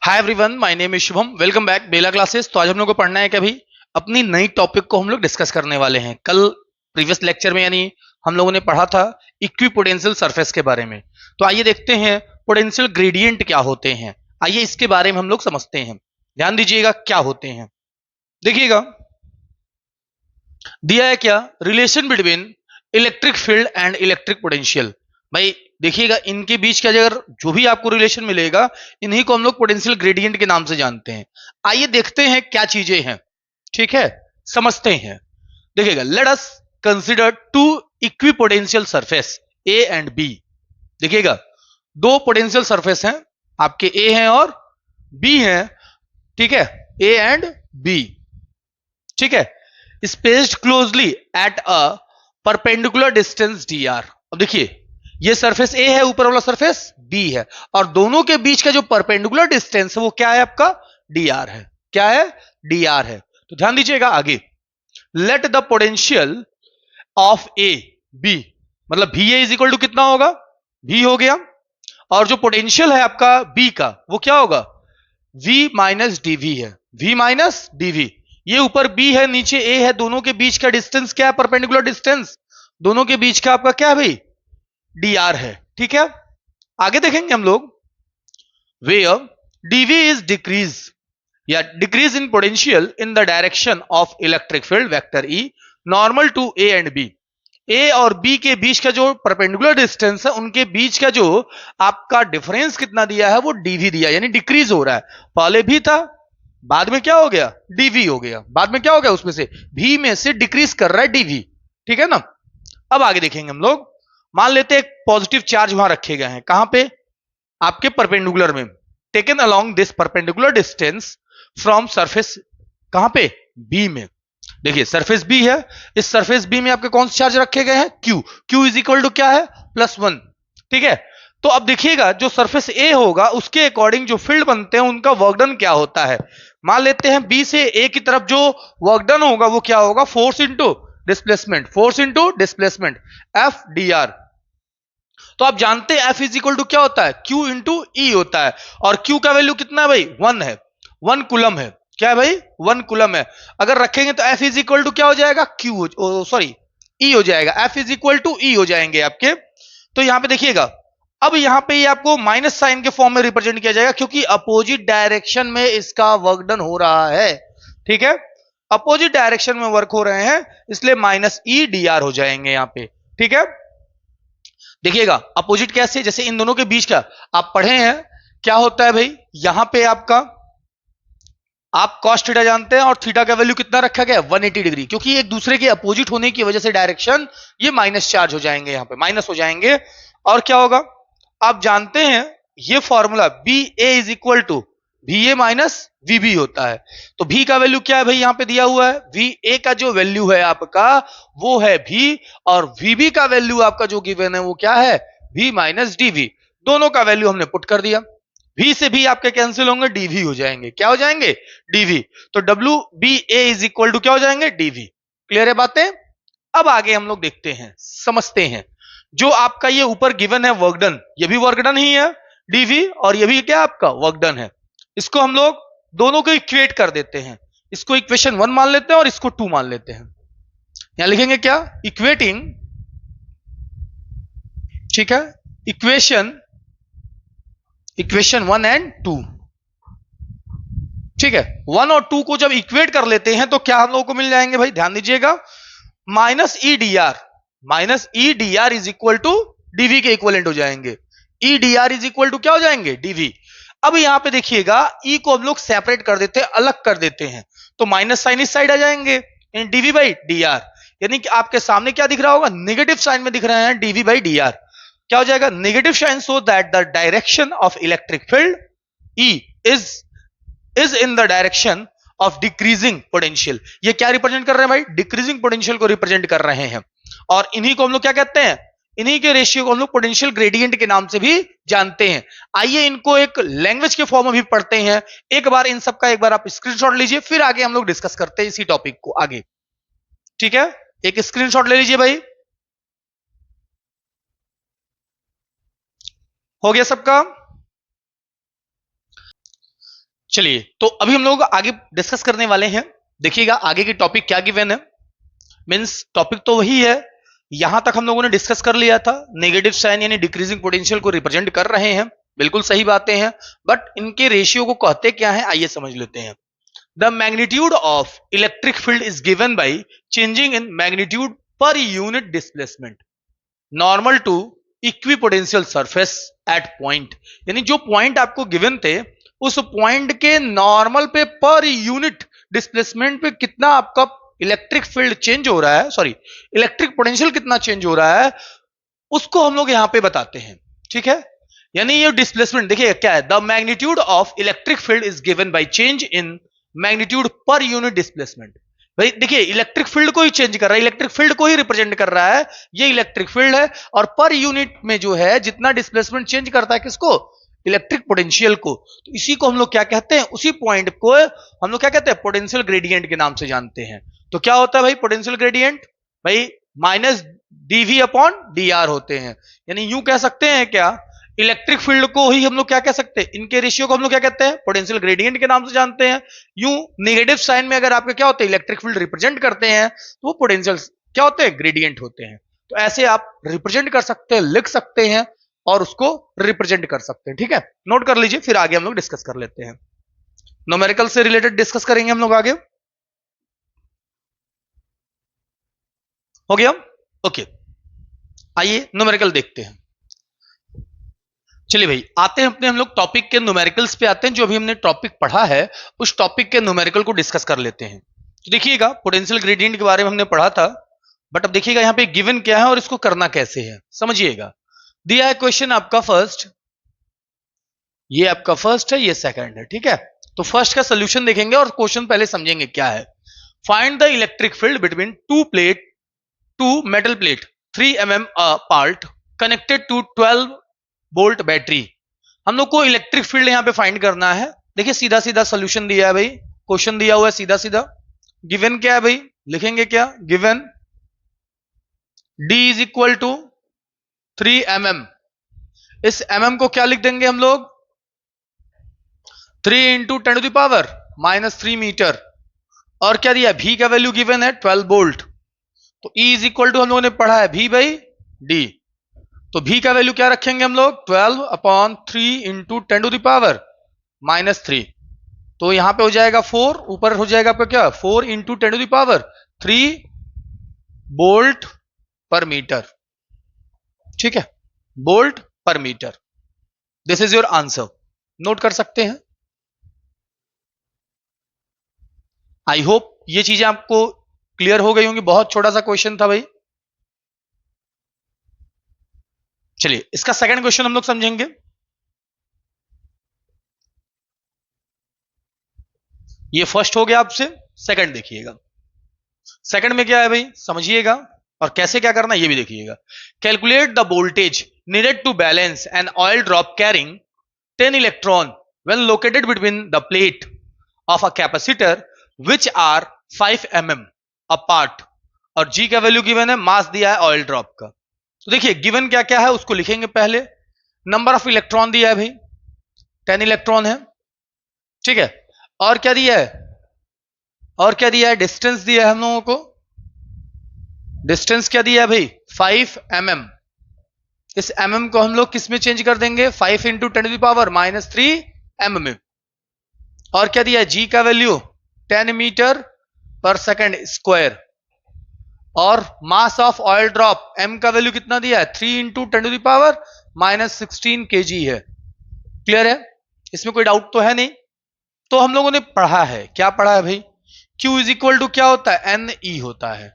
Hi everyone, my name is Shubham. Welcome back Bela classes. तो आज हम लोग को पढ़ना है कि अभी अपनी नई टॉपिक को हम लोग डिस्कस करने वाले हैं। कल प्रीवियस लेक्चर में यानी हम लोगों ने पढ़ा था इक्विपोटेंशियल सरफेस के बारे में। तो आइए देखते हैं पोटेंशियल ग्रेडियंट क्या होते हैं। आइए इसके बारे में हम लोग समझते हैं। ध्यान दीजिएगा क्या होते हैं। देखिएगा दिया है क्या, relation between electric field and electric potential. भाई देखिएगा इनके बीच का अगर जो भी आपको रिलेशन मिलेगा, इन्हीं को हम लोग पोटेंशियल ग्रेडियंट के नाम से जानते हैं। आइए देखते हैं क्या चीजें हैं। ठीक है, समझते हैं। देखिएगा, let us consider two equipotential surface A and B. देखिएगा दो पोटेंशियल सरफेस हैं, आपके ए हैं और बी हैं। ठीक है, ए एंड बी। ठीक है, spaced closely at a perpendicular distance D R. अब देखिए ये सरफेस ए है, ऊपर वाला सरफेस बी है, और दोनों के बीच का जो परपेंडिकुलर डिस्टेंस है वो क्या है आपका, डी आर है। क्या है, डी आर है। तो ध्यान दीजिएगा आगे, let the potential of A B, मतलब V A is equal to कितना होगा, वी हो गया, और जो पोटेंशियल है आपका बी का वो क्या होगा, v माइनस डीवी है। v माइनस डीवी, ये ऊपर b है नीचे a है, दोनों के बीच का डिस्टेंस क्या है, परपेंडिकुलर डिस्टेंस, दोनों के बीच का आपका क्या है भाई, dr है। ठीक है, आगे देखेंगे हम लोग, where dv is decrease या decrease in potential in the direction of electric field vector E normal to a and b। ए और बी के बीच का जो परपेंडिकुलर डिस्टेंस है, उनके बीच का जो आपका डिफरेंस कितना दिया है वो डीवी दिया, यानी डिक्रीज हो रहा है। पहले भी था, बाद में क्या हो गया, डीवी हो गया। बाद में क्या हो गया, उसमें से भी में से डिक्रीज कर रहा है डीवी। ठीक है ना। अब आगे देखेंगे हम लोग, मान लेते हैं एक पॉजिटिव चार्ज वहां रखे गए हैं, कहां पे, आपके परपेंडिकुलर में, taken along this perpendicular distance from surface, कहां पे, बी में। देखिए सरफेस बी है, इस सरफेस बी में आपके कौन से चार्ज रखे गए हैं, Q. Q is equal to क्या है, +1। ठीक है, तो अब देखिएगा जो सरफेस ए होगा उसके अकॉर्डिंग जो फील्ड बनते हैं उनका वर्क डन क्या होता है। मान लेते हैं बी से ए की तरफ जो वर्क डन होगा वो क्या होगा, force into displacement, force into displacement, F D R. तो आप जानते हैं एफ इज इक्वल टू क्या होता है, क्यू इंटू ई होता है, और क्यू का वैल्यू कितना है भाई, 1 है, 1 कूलम है। क्या है भाई, 1 कूलम है। अगर रखेंगे तो एफ इज इक्वल टू क्या हो जाएगा, क्यू, सॉरी ई हो जाएगा, एफ इज इक्वल टू ई हो जाएंगे आपके। तो यहां पे देखिएगा, अब यहां पे ये आपको माइनस साइन के फॉर्म में रिप्रेजेंट किया जाएगा, क्योंकि अपोजिट डायरेक्शन में इसका वर्क डन हो रहा है। ठीक है, अपोजिट डायरेक्शन में वर्क हो रहे हैं, इसलिए माइनस ई डी आर हो जाएंगे यहां पे। ठीक है, देखिएगा अपोजिट कैसे, जैसे इन दोनों के बीच का आप पढ़े हैं, क्या होता है भाई, यहां पे आपका आप cos थीटा जानते हैं, और थीटा का वैल्यू कितना रखा गया, 180 डिग्री, क्योंकि एक दूसरे के अपोजिट होने की वजह से डायरेक्शन ये माइनस चार्ज हो जाएंगे, यहां पे माइनस हो जाएंगे। और क्या होगा, आप जानते हैं ये formula B A is equal to V A minus V B होता है। तो भी का वैल्यू क्या है भाई, यहां पे दिया हुआ है, वी ए का जो वैल्यू है आपका वो है भी, और वी बी का वैल्यू आपका जो गिवन है वो क्या है, वी माइनस डी वी। दोनों का वैल्यू हमने पुट कर दिया, भी से भी आपके कैंसिल होंगे, डीवी हो जाएंगे। क्या हो जाएंगे, डीवी। तो W B A is equal to क्या हो जाएंगे, डीवी। क्लियर है बातें। अब आगे हम लोग देखते हैं, समझते हैं, जो आपका ये ऊपर गिवन है वर्क डन, ये भी वर्क डन ही है डीवी, और ये भी क्या आपका वर्क डन है। इसको हम लोग दोनों को इक्वेट कर देते हैं, इसको इक्वेशन 1 मान लेते हैं और इसको 2 मान लेते हैं। यहां लिखेंगे क्या, इक्वेटिंग, ठीक है, इक्वेशन 1 एंड 2। ठीक है, 1 और 2 को जब इक्वेट कर लेते हैं तो क्या हम लोगों को मिल जाएंगे भाई, ध्यान दीजिएगा, minus E D R, minus E D R is equal to DV के इक्वलेंट हो जाएंगे। E D R is equal to क्या हो जाएंगे, डीवी। अब यहां पे देखिएगा ई को हम लोग सेपरेट कर देते हैं, अलग कर देते हैं, तो माइनस साइन इस साइड आ जाएंगे, डीवी बाई डी आर, यानी कि आपके सामने क्या दिख रहा होगा, नेगेटिव साइन में दिख रहे हैं डीवी बाई डी आर। क्या हो जाएगा, negative sign, so that the direction of electric field E is in the direction of decreasing potential. ये क्या रिप्रेजेंट कर रहे हैं भाई, डिक्रीजिंग पोटेंशियल को रिप्रेजेंट कर रहे हैं। और इन्हीं को हम लोग क्या कहते हैं, इन्हीं के रेशियो को हम लोग पोटेंशियल ग्रेडियंट के नाम से भी जानते हैं। आइए इनको एक लैंग्वेज के फॉर्म में भी पढ़ते हैं। एक बार इन सब का एक बार आप स्क्रीनशॉट लीजिए, फिर आगे हम लोग डिस्कस करते हैं इसी टॉपिक को आगे। ठीक है, एक स्क्रीनशॉट ले लीजिए भाई, हो गया सबका। चलिए, तो अभी हम लोग आगे डिस्कस करने वाले हैं। देखिएगा आगे की टॉपिक क्या गिवन है, मींस टॉपिक तो वही है, यहां तक हम लोगों ने डिस्कस कर लिया था। नेगेटिव साइन यानी डिक्रीजिंग पोटेंशियल को रिप्रेजेंट कर रहे हैं, बिल्कुल सही बातें हैं, बट इनके रेशियो को कहते क्या है आइए समझ लेते हैं। The magnitude of electric field is given by changing in magnitude per unit displacement normal to equipotential surface at point, यानी जो पॉइंट आपको गिवन थे उस पॉइंट के नॉर्मल पे पर यूनिट डिस्प्लेसमेंट पे कितना आपका इलेक्ट्रिक फील्ड चेंज हो रहा है, सॉरी इलेक्ट्रिक पोटेंशियल कितना चेंज हो रहा है, उसको हम लोग यहां पे बताते हैं। ठीक है, यानी ये डिस्प्लेसमेंट देखिए क्या है, the magnitude of electric field is given by change in magnitude per unit displacement. भाई देखिए इलेक्ट्रिक फील्ड को ही चेंज कर रहा है, इलेक्ट्रिक फील्ड को ही रिप्रेजेंट कर रहा है, ये इलेक्ट्रिक फील्ड है, और पर यूनिट में जो है जितना डिस्प्लेसमेंट चेंज करता है किसको, इलेक्ट्रिक पोटेंशियल को, तो इसी को हम लोग क्या कहते हैं, उसी पॉइंट को हम लोग क्या कहते हैं, पोटेंशियल ग्रेडियंट के नाम से जानते हैं। तो क्या होता है भाई पोटेंशियल ग्रेडियंट, भाई minus DV upon D R होते हैं। यानी यूं कह सकते हैं क्या, इलेक्ट्रिक फील्ड को ही हम लोग क्या कह सकते हैं, इनके रेशियो को हम लोग क्या कहते हैं, पोटेंशियल ग्रेडियंट के नाम से जानते हैं। यूं नेगेटिव साइन में अगर आपके क्या होते हैं, इलेक्ट्रिक फील्ड रिप्रेजेंट करते हैं तो वो पोटेंशियल क्या होते हैं, ग्रेडियंट होते हैं। तो ऐसे आप रिप्रेजेंट कर सकते हैं, लिख सकते हैं और उसको रिप्रेजेंट कर सकते हैं। ठीक है, नोट कर लीजिए, फिर आगे हम लोग डिस्कस कर लेते हैं। न्यूमेरिकल से रिलेटेड डिस्कस करेंगे हम लोग आगे। हो गया, ओके, आइए न्यूमेरिकल देखते हैं। चलिए भाई आते हैं अपने हम लोग टॉपिक के न्यूमेरिकल्स पे आते हैं। जो अभी हमने टॉपिक पढ़ा है उस टॉपिक के न्यूमेरिकल को डिस्कस कर लेते हैं। तो देखिएगा पोटेंशियल ग्रेडियंट के बारे में हमने पढ़ा था, बट अब देखिएगा यहां पे गिवन क्या है और इसको करना कैसे है, समझिएगा। दिया है क्वेश्चन आपका फर्स्ट, ये आपका फर्स्ट है, ये सेकंड है। ठीक है, तो फर्स्ट का सोल्यूशन देखेंगे और क्वेश्चन पहले समझेंगे क्या है। Find the electric field between two metal plate 3 mm apart connected to 12 volt battery. हम लोग को इलेक्ट्रिक फील्ड यहां पे फाइंड करना है। देखिए सीधा सीधा सोल्यूशन दिया है भाई, क्वेश्चन दिया हुआ है सीधा सीधा। गिवन क्या है भाई, लिखेंगे क्या, given D is equal to 3 mm, इस mm को क्या लिख देंगे हम लोग, 3 into 10 to the power -3 metre, और क्या दिया, V का वैल्यू गिवन है 12 वोल्ट। तो E इज इक्वल टू हम लोगों ने पढ़ा है V बाई D, तो V का वैल्यू क्या रखेंगे हम लोग, 12 upon 3 into 10 to the power -3, तो यहां पे हो जाएगा 4, ऊपर हो जाएगा आपका क्या 4 into 10 to the power 3 volt per metre. ठीक है, volt per metre, this is your answer, note कर सकते हैं। आई होप ये चीजें आपको क्लियर हो गई होंगी, बहुत छोटा सा क्वेश्चन था भाई। चलिए इसका सेकंड क्वेश्चन हम लोग समझेंगे। ये फर्स्ट हो गया आपसे, सेकंड देखिएगा। सेकंड में क्या है भाई समझिएगा, और कैसे क्या करना ये भी देखिएगा। Calculate the voltage needed to balance an oil drop carrying 10 electron when located between the plate of a capacitor which are 5 mm apart, और G का वैल्यू गिवन है, मास दिया है ऑयल ड्रॉप का। तो देखिए गिवन क्या क्या है उसको लिखेंगे पहले। नंबर ऑफ इलेक्ट्रॉन दिया है भाई 10 इलेक्ट्रॉन है, ठीक है, और क्या दिया है, और क्या दिया है, डिस्टेंस दिया है हम लोगों को, डिस्टेंस क्या दिया है भाई 5 mm, इस mm को हम लोग किस में चेंज कर देंगे, 5 into 10 to the power -3 mm में, और क्या दिया है, G का value 10 metre per second square, और mass of oil drop M का वैल्यू कितना दिया है, 3 into 10 to the power -16 kg है। क्लियर है, इसमें कोई डाउट तो है नहीं। तो हम लोगों ने पढ़ा है, क्या पढ़ा है भाई, Q इज इक्वल टू क्या होता है, NE होता है।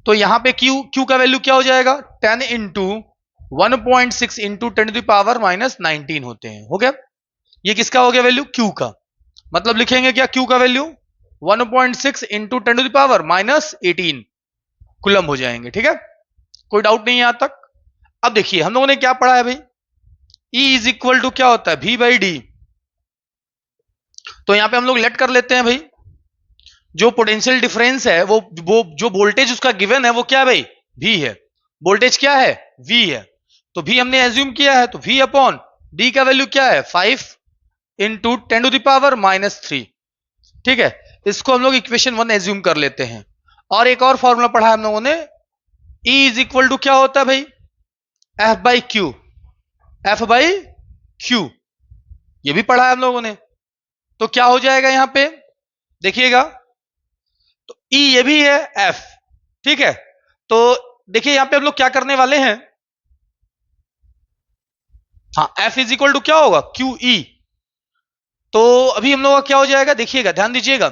तो यहां पे Q का वैल्यू क्या हो जाएगा, 10 into 1.6 into 10 to the power -19 होते हैं। हो गया, ये किसका हो गया वैल्यू, Q का, मतलब लिखेंगे क्या Q का value 1.6 into 10 to the power -18 coulomb हो जाएंगे। ठीक है, कोई डाउट नहीं है यहां तक। अब देखिए हम लोगों ने क्या पढ़ा है भाई, E इज इक्वल टू क्या होता है, V बाई डी। तो यहां पे हम लोग लेट कर लेते हैं भाई, जो पोटेंशियल डिफरेंस है वो जो वोल्टेज उसका गिवन है वो क्या है भाई, V है, वोल्टेज क्या है, V है, तो V हमने एज्यूम किया है, तो V अपॉन D का वैल्यू क्या है 5 इंटू 10⁻⁻3। ठीक है, इसको हम लोग इक्वेशन 1 एज्यूम कर लेते हैं। और एक और फॉर्मूला पढ़ा है हम लोगों ने, E इज इक्वल टू क्या होता है भाई, F by Q, F by Q, ये भी पढ़ा है हम लोगों ने। तो क्या हो जाएगा यहां पे देखिएगा, तो E ये भी है F, ठीक है। तो देखिए यहां पे हम लोग क्या करने वाले हैं, हाँ F इज इक्वल टू क्या होगा, क्यू ई। तो अभी हम लोग का क्या हो जाएगा देखिएगा, ध्यान दीजिएगा,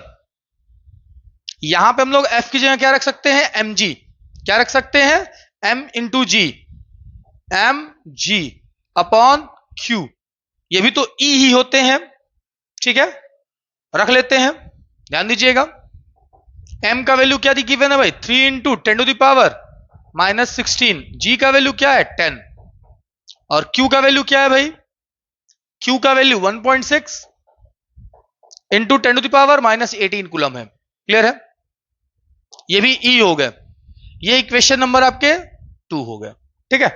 यहां पे हम लोग F की जगह क्या रख सकते हैं, mg, क्या रख सकते हैं, m इंटू जी, एम जी अपॉन क्यू, ये भी तो E ही होते हैं, ठीक है, रख लेते हैं। ध्यान दीजिएगा, m का वैल्यू क्या दी गिवन है भाई, 3 इंटू 10⁻⁻16, g का वैल्यू क्या है 10, और q का वैल्यू क्या है भाई, q का वैल्यू 1.6 इंटू 10⁻18 कूलम है। क्लियर है, ये भी E हो गए, ये इक्वेशन नंबर आपके 2 हो गए, ठीक है।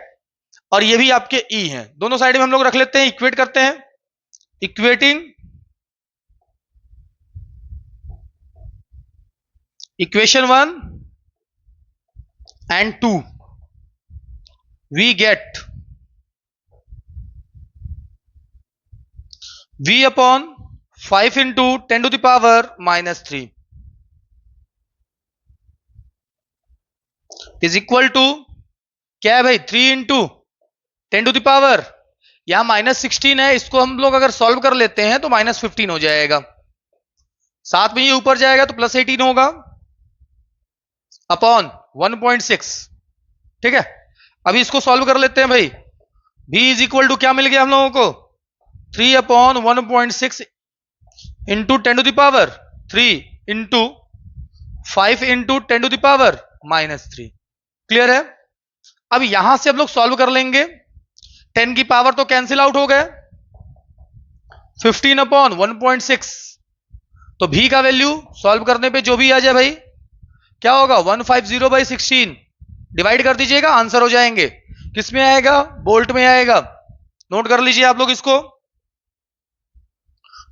और ये भी आपके E हैं, दोनों साइड में हम लोग रख लेते हैं, इक्वेट करते हैं, equating equation 1 and 2, we get v upon 5 into 10⁻⁻3 is equal to क्या है भाई, 3 इंटू 10⁻, यहां -16 है, इसको हम लोग अगर सॉल्व कर लेते हैं तो -15 हो जाएगा, साथ में ये ऊपर जाएगा तो +18 होगा अपॉन 1.6, ठीक है। अभी इसको सॉल्व कर लेते हैं भाई, v इज इक्वल टू क्या मिल गया हम लोगों को, 3 upon 1.6 into 10⁻3 into 5 into 10⁻-3। Clear है, अब यहां से हम लोग सॉल्व कर लेंगे, 10 की पावर तो कैंसिल आउट हो गए, 15 अपॉन 1.6, तो भी का वैल्यू सॉल्व करने पे जो भी आ जाए भाई क्या होगा, 150/16, डिवाइड कर दीजिएगा, आंसर हो जाएंगे। किस में आएगा, बोल्ट में आएगा, नोट कर लीजिए आप लोग, इसको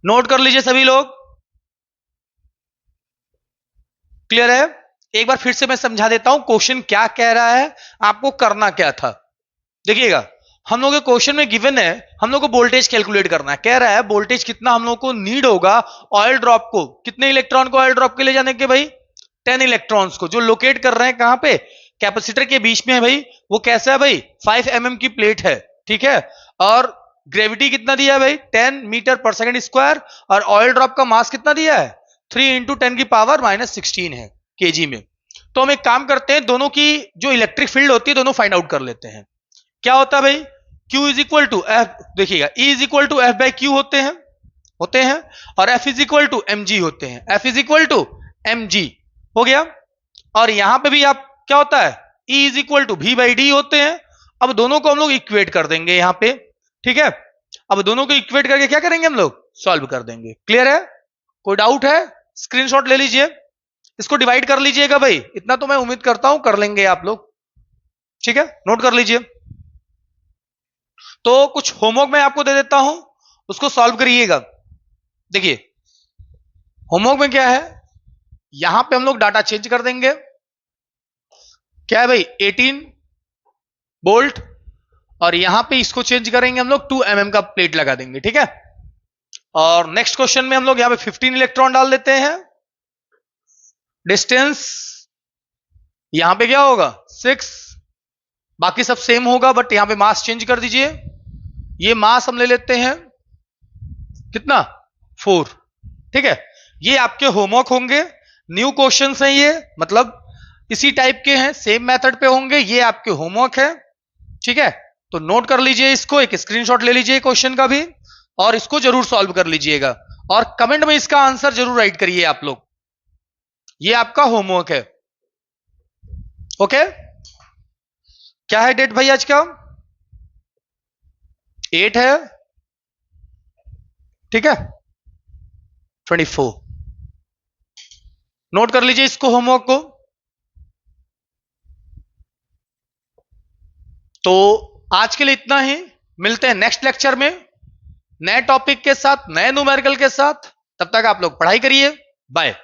नोट कर लीजिए सभी लोग। क्लियर है, एक बार फिर से मैं समझा देता हूं क्वेश्चन क्या कह रहा है, आपको करना क्या था। देखिएगा, हम लोग के क्वेश्चन में गिवन है, हम लोग को वोल्टेज कैलकुलेट करना है, कह रहा है वोल्टेज कितना हम लोग को नीड होगा ऑयल ड्रॉप को, कितने इलेक्ट्रॉन को ऑयल ड्रॉप के ले जाने के भाई, 10 इलेक्ट्रॉन्स को, जो लोकेट कर रहे हैं कहां पे, कैपेसिटर के बीच में है भाई। वो कैसा है भाई, 5 mm की प्लेट है, ठीक है, और ग्रेविटी कितना दिया है भाई, 10 मीटर पर सेकंड स्क्वायर, और ऑयल ड्रॉप का मास कितना दिया है, 3 इंटू 10⁻⁻16 है केजी में। तो हम एक काम करते हैं, दोनों की जो इलेक्ट्रिक फील्ड होती है दोनों फाइंड आउट कर लेते हैं। क्या होता है भाई, Q is equal to F, देखिएगा E is equal to F/Q होते हैं, और F is equal to mg होते हैं, F is equal to mg हो गया। और यहां पे भी आप क्या होता है, E is equal to V/D होते हैं। अब दोनों को हम लोग इक्वेट कर देंगे यहां पे, ठीक है। अब दोनों को इक्वेट करके क्या करेंगे हम लोग, सॉल्व कर देंगे। क्लियर है, कोई डाउट है, स्क्रीनशॉट ले लीजिए, इसको डिवाइड कर लीजिएगा भाई, इतना तो मैं उम्मीद करता हूं कर लेंगे आप लोग, ठीक है, नोट कर लीजिए। तो कुछ होमवर्क मैं आपको दे देता हूं, उसको सॉल्व करिएगा। देखिए होमवर्क में क्या है, यहां पे हम लोग डाटा चेंज कर देंगे, क्या है भाई 18 वोल्ट, और यहां पे इसको चेंज करेंगे हम लोग 2 mm का प्लेट लगा देंगे, ठीक है। और नेक्स्ट क्वेश्चन में हम लोग यहां पे 15 इलेक्ट्रॉन डाल देते हैं, डिस्टेंस यहां पे क्या होगा 6, बाकी सब सेम होगा, बट यहां पे मास चेंज कर दीजिए, ये मास हम ले लेते हैं कितना 4, ठीक है। ये आपके होमवर्क होंगे, न्यू क्वेश्चंस हैं ये, मतलब इसी टाइप के हैं, सेम मेथड पे होंगे, ये आपके होमवर्क है, ठीक है। तो नोट कर लीजिए इसको, एक स्क्रीनशॉट ले लीजिए क्वेश्चन का भी, और इसको जरूर सॉल्व कर लीजिएगा, और कमेंट में इसका आंसर जरूर राइट करिए आप लोग, ये आपका होमवर्क है। ओके, क्या है डेट भाई आज का, 8 है, ठीक है, 24, नोट कर लीजिए इसको, होमवर्क को। तो आज के लिए इतना ही, मिलते हैं नेक्स्ट लेक्चर में। नए टॉपिक के साथ, नए न्यूमेरिकल के साथ। तब तक आप लोग पढ़ाई करिए। बाय।